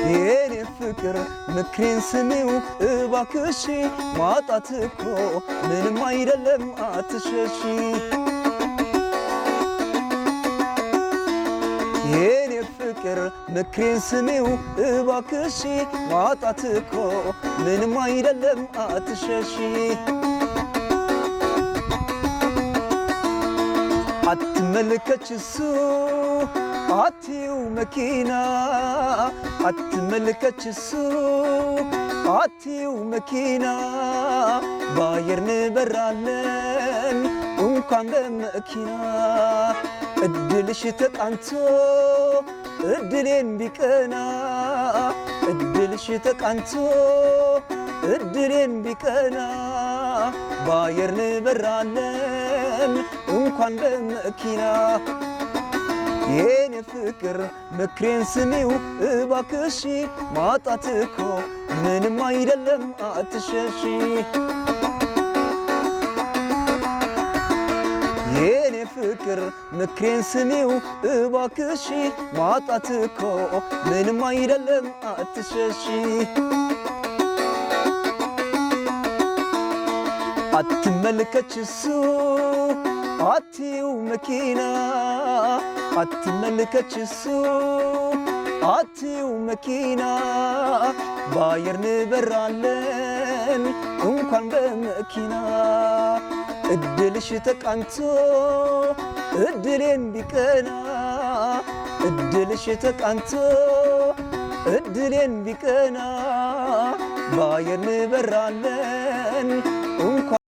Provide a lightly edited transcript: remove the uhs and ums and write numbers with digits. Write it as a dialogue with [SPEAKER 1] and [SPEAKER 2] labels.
[SPEAKER 1] የኔ ፍቅር ምክሬን ስሚው እባክሽ ማጣት እኮ ምንም አይደለም አትሸሺ የኔ ፍቅር ምክሬን ስሚው እባክሽ ማጣት እኮ ምንም አይደለም አትሸሺ አትመልከች እሱ አትዩ መኪና አትመልከች እሱ አትዩ መኪና በአየር ንበራለን እንኳን በመኪና እድልሽ ተቃንቶ እድሌን ቢቀና እድልሽ ተቃንቶ እድሌን ቢቀና በአየር ንበራለን እንኳን በመኪና የኔ ፍቅር ምክሬን ስሚው እባክሽ ማጣት እኮ ምንም አይደለም አትሸሺ የኔ ፍቅር ምክሬን ስሚው እባክሽ ማጣት እኮ ምንም አይደለም አትሸሺ አትመልከች እሱ አትዩ መኪና አትመልከች እሱ አትዩ መኪና በአየር ንበራለን እንኳን በመኪና እድልሽ ተቃንቶ እድሌን ቢቀና እድልሽ ተቃንቶ እድሌን ቢቀና በአየር ንበራለን እንኳን